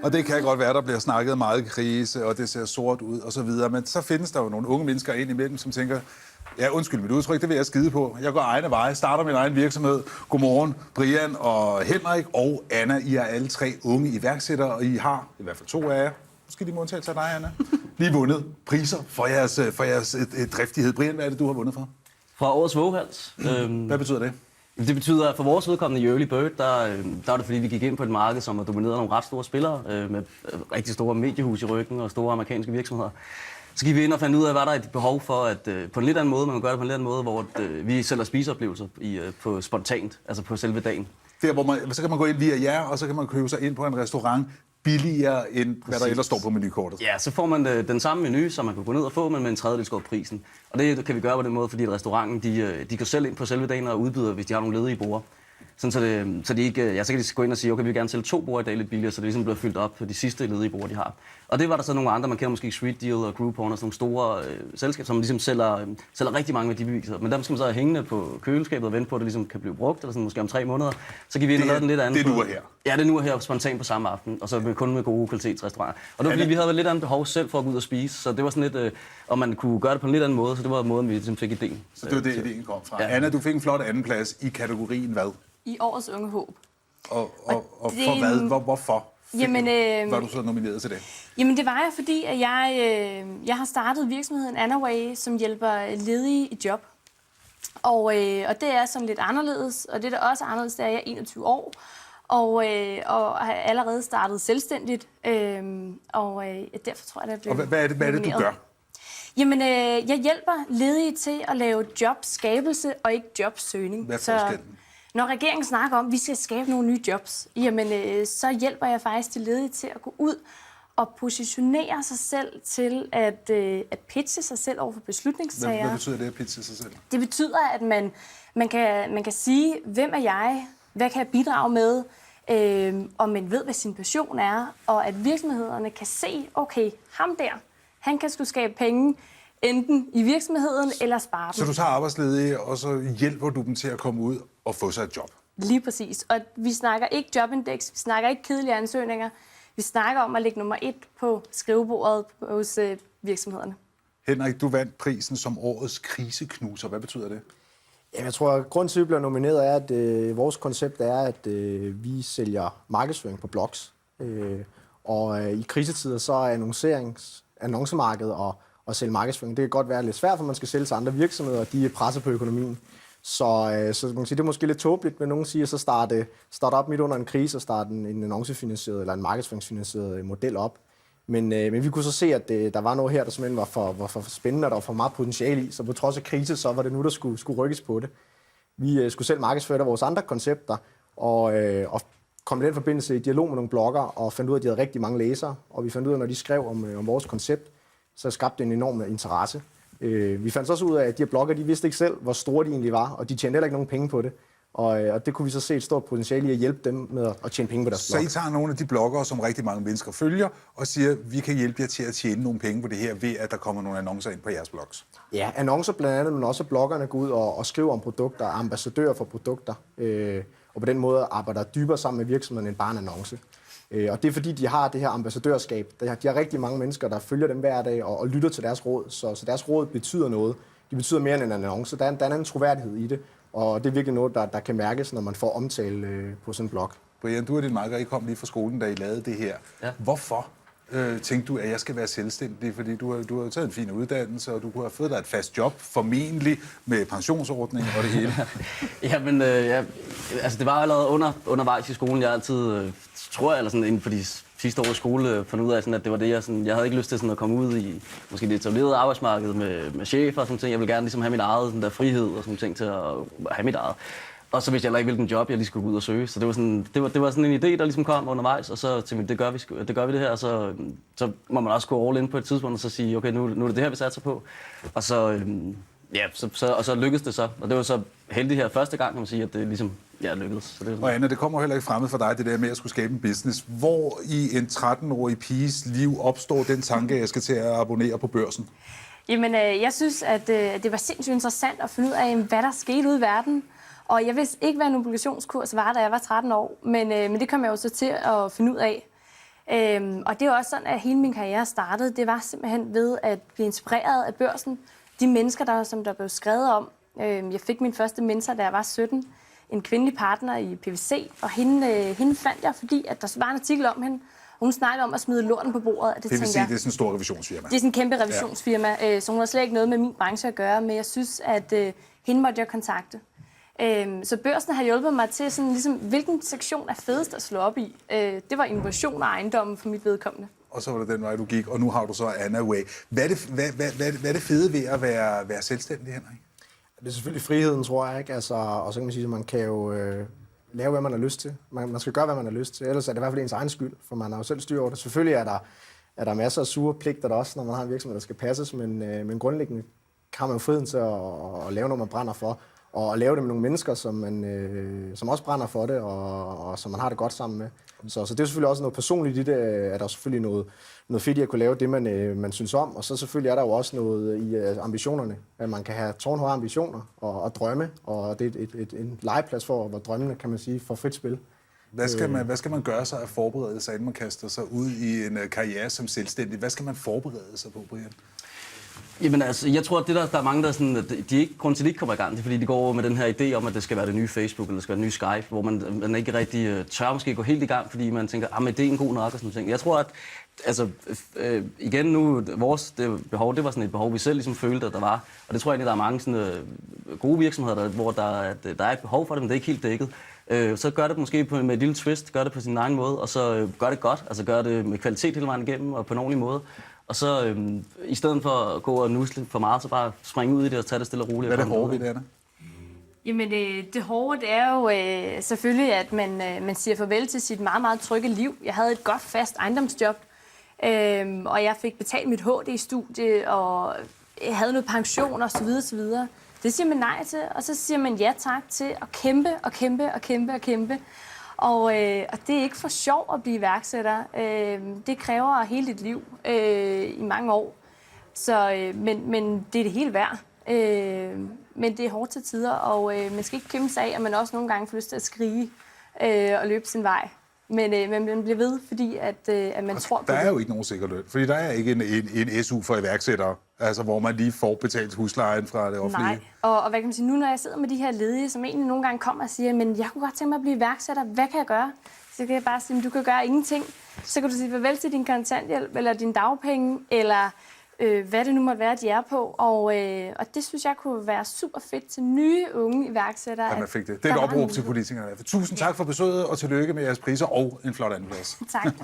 Og det kan godt være, der bliver snakket meget krise, og det ser sort ud og så videre. Men så findes der jo nogle unge mennesker ind imellem, som tænker, ja, undskyld mit udtryk, det vil jeg skide på. Jeg går egne veje, starter min egen virksomhed. Godmorgen, Brian og Henrik og Anna. I er alle 3 unge iværksættere, og I har, i hvert fald 2 af jer, måske lige modtagelse af dig, Anna, lige vundet priser for jeres driftighed. Brian, hvad er det, du har vundet for? Fra årets våghals. Hvad betyder det? Det betyder, at for vores vedkommende i Early Bird, der er det fordi, vi gik ind på et marked, som har domineret nogle ret store spillere, med rigtig store mediehus i ryggen og store amerikanske virksomheder. Så gik vi ind og fandt ud af, hvad der er et behov for, at på en lidt anden måde, man kan gøre det på en lidt anden måde, hvor vi sælger spiseoplevelser på spontant, altså på selve dagen. Der, hvor så kan man gå ind via jer, og så kan man købe sig ind på en restaurant billigere end hvad der ellers står på menukortet. Ja, så får man den samme menu, som man kan gå ned og få, men med en tredjedel skåret prisen. Og det kan vi gøre på den måde, fordi restauranten de går selv ind på selve dagen og udbyder, hvis de har nogle ledige borde. Sådan, så de ikke, så kan de gå ind og sige, okay, vi vil gerne sælge 2 borde i dag lidt billigere, så det ligesom bliver fyldt op på de sidste ledige borde, de har. Og det var der så nogle andre, man kender måske Street Deal og Groupon og sådan nogle store selskaber, som ligesom sælger rigtig mange værdibeviser. Men dem skal man så have hængende på køleskabet og vente på, at det ligesom kan blive brugt, eller sådan måske om 3 måneder. Så kan vi ind og lave den lidt andet. Det er nu og her. Ja, det er nu og her spontant på samme aften, og så kun med gode kvalitetsrestauranter. Og det var fordi, vi havde lidt andet behov selv for at gå ud og spise, så det var sådan lidt, om man kunne gøre det på en lidt anden måde, så det var måden, vi ligesom fik idéen. Så det var det, idéen kom fra. Ja. Anna, du fik en flot andenplads i kategorien hvad? I årets unge håb. Og for hvad? Hvorfor? Var du så nomineret til det? Jamen det var jeg, fordi at jeg har startet virksomheden Anaway, som hjælper ledige i job. Og det er sådan lidt anderledes, og det der også er anderledes, det er, at jeg er 21 år. Og har allerede startet selvstændigt. Derfor tror jeg, at jeg blev hvad er det, du gør? Jamen, jeg hjælper ledige til at lave jobskabelse og ikke jobsøgning. Hvad er forskellen? Når regeringen snakker om, at vi skal skabe nogle nye jobs, jamen, så hjælper jeg faktisk de ledige til at gå ud og positionere sig selv til at pitche sig selv over for beslutningstagere. Hvad betyder det at pitche sig selv? Det betyder, at man kan sige, hvem er jeg, hvad kan jeg bidrage med, og man ved, hvad sin passion er, og at virksomhederne kan se, okay, ham der, han kan sgu skabe penge, enten i virksomheden eller spare dem. Så du tager arbejdsledige, og så hjælper du dem til at komme ud og få sig et job? Lige præcis. Og vi snakker ikke jobindeks, vi snakker ikke kedelige ansøgninger. Vi snakker om at lægge nummer 1 på skrivebordet hos virksomhederne. Henrik, du vandt prisen som årets kriseknuser. Hvad betyder det? Jamen, jeg tror, at grunden til, at vi bliver nomineret, er, at vores koncept er, at vi sælger markedsføring på blogs. Og i krisetider så er annoncemarkedet og sælge markedsføring. Det kan godt være lidt svært, for man skal sælge til andre virksomheder, og de er presset på økonomien. Så man kan sige, det er måske lidt tåbeligt, men nogen siger, så starte op midt under en krise og starte en annoncefinansieret eller en markedsføringsfinansieret model op. Men vi kunne så se, at der var noget her, der simpelthen var for spændende, og der var for meget potentiale i. Så på trods af krise, så var det nu, der skulle rykkes på det. Vi skulle selv markedsføre vores andre koncepter, og kom i den forbindelse i dialog med nogle blogger, og fandt ud af, at de havde rigtig mange læsere. Og vi fandt ud af, når de skrev om vores koncept, så skabte det en enorm interesse. Vi fandt også ud af, at de her blogger, de vidste ikke selv, hvor store de egentlig var, og de tjente heller ikke nogen penge på det. Og det kunne vi så se et stort potentiale i at hjælpe dem med at tjene penge på deres blog. Så I tager nogle af de bloggere, som rigtig mange mennesker følger, og siger, vi kan hjælpe jer til at tjene nogle penge på det her, ved at der kommer nogle annoncer ind på jeres blogs? Ja, annoncer blandt andet, men også bloggerne går ud og skriver om produkter, ambassadører for produkter, og på den måde arbejder dybere sammen med virksomheden end bare en annonce. Og det er fordi, de har det her ambassadørskab. De har rigtig mange mennesker, der følger dem hver dag og lytter til deres råd, så deres råd betyder noget. De betyder mere end en annonce. Der er en troværdighed i det, og det er virkelig noget, der kan mærkes, når man får omtale på sådan en blog. Brian, du og din makker, I kom lige fra skolen, da I lavede det her. Ja. Hvorfor tænkte du, at jeg skal være selvstændig? Fordi du har taget en fin uddannelse, og du kunne have fået dig et fast job, formentlig med pensionsordning og det hele. Jamen, altså det var allerede undervejs i skolen, jeg altid, tror jeg, eller sådan inden for de sidste år i skole, fundet ud af, sådan, at det var det, jeg havde ikke lyst til sådan, at komme ud i måske det etablerede arbejdsmarked med chefer og sådan ting. Jeg ville gerne ligesom have mit eget sådan der frihed og sådan ting til at have mit eget. Og så vidste jeg heller ikke, hvilken job jeg lige skulle gå ud og søge. Så det var sådan en idé, der ligesom kom undervejs, og så tænkte vi, det gør vi det her, og så må man også gå all in på et tidspunkt og så sige, okay, nu er det det her, vi satser på. Og så lykkedes det så. Og det var så heldigt her første gang, kan man sige, at det ligesom lykkedes. Så det og Anna, det kommer heller ikke fremmed for dig, det der med at skulle skabe en business. Hvor i en 13-årig piges liv opstår den tanke, at jeg skal til at abonnere på børsen? Jamen, jeg synes, at det var sindssygt interessant at finde ud af, hvad der skete ude i verden. Og jeg vidste ikke, hvad en obligationskurs var, da jeg var 13 år, men det kom jeg jo så til at finde ud af. Og det er også sådan, at hele min karriere startede. Det var simpelthen ved at blive inspireret af Børsen. De mennesker, som der blev skrevet om. Jeg fik min første mentor, da jeg var 17. En kvindelig partner i PwC. Og hende fandt jeg, fordi at der var en artikel om hende. Hun snakkede om at smide lorten på bordet. PwC, det er sådan en stor revisionsfirma. Det er sådan en kæmpe revisionsfirma, så hun har slet ikke noget med min branche at gøre. Men jeg synes, at hende måtte jeg kontakte. Så Børsen har hjulpet mig til, sådan, ligesom, hvilken sektion er fedest at slå op i. Det var innovation og ejendommen for mit vedkommende. Og så var det den vej, du gik, og nu har du så Anaway. Hvad er det fede ved at være selvstændig, Henrik? Det er selvfølgelig friheden, tror jeg, ikke? Altså, og så kan man sige, at man kan jo lave, hvad man har lyst til. Man skal gøre, hvad man har lyst til. Ellers er det i hvert fald ens egen skyld, for man har jo selv styr over det. Selvfølgelig er der masser af sure pligter der også, når man har en virksomhed, der skal passes, men grundlæggende har man jo friheden til at lave noget, man brænder for. Og lave det med nogle mennesker, som også brænder for det, og som man har det godt sammen med. Så det er selvfølgelig også noget personligt i det, at der er selvfølgelig noget fedt i at kunne lave det, man synes om. Og så selvfølgelig er der jo også noget i ambitionerne, at man kan have tårnhøje ambitioner og drømme, og det er en legeplads for, hvor drømmene, kan man sige, får frit spil. Hvad skal man gøre sig at forberede sig, inden man kaster sig ud i en karriere som selvstændig? Hvad skal man forberede sig på, Brian? Jamen altså, jeg tror, at der er mange, der sådan, grund til, at de ikke kommer i gang, det er, fordi de går med den her idé om, at det skal være det nye Facebook, eller det skal være det nye Skype, hvor man ikke rigtig tør måske gå helt i gang, fordi man tænker, men det er en god nok, og sådan ting. Jeg tror, at altså, igen nu, vores behov, det var sådan et behov, vi selv ligesom følte, at der var. Og det tror jeg egentlig, der er mange sådan, gode virksomheder, hvor der er et behov for det, men det er ikke helt dækket. Så gør det måske med et lille twist, gør det på sin egen måde, og så gør det godt, altså gør det med kvalitet hele vejen igennem, og på en ordentlig måde. Og så i stedet for at gå og nusle for meget, så bare springe ud i det og tage det stille og roligt. Hvad er det hårde ved det, Anna? Jamen det hårde, det er jo selvfølgelig, at man siger farvel til sit meget, meget trygge liv. Jeg havde et godt fast ejendomsjob, og jeg fik betalt mit HD-studie, og jeg havde noget pension og så videre, så videre. Det siger man nej til, og så siger man ja tak til at kæmpe og kæmpe og kæmpe og kæmpe. Og det er ikke for sjov at blive iværksætter. Det kræver hele dit liv i mange år. Så, men det er det hele værd. Men det er hårdt til tider, og man skal ikke kæmpe sig af, at man også nogle gange får lyst til at skrige og løbe sin vej. Men man bliver ved, fordi at man tror på det. Der er jo ikke nogen sikker løn, fordi der er ikke en SU for iværksættere, altså hvor man lige får betalt huslejen fra det offentlige. Nej, og hvad kan man sige, nu når jeg sidder med de her ledige, som egentlig nogle gange kommer og siger, men jeg kunne godt tænke mig at blive iværksætter, hvad kan jeg gøre? Så kan jeg bare sige, du kan gøre ingenting. Så kan du sige farvel til din kontanthjælp, eller din dagpenge, eller hvad det nu måtte være, de er på. Og det synes jeg kunne være super fedt til nye unge iværksættere. Ja, man fik det. Det er et opråb til politikerne. Tusind tak for besøget, og tillykke med jeres priser og en flot andenplads. Tak.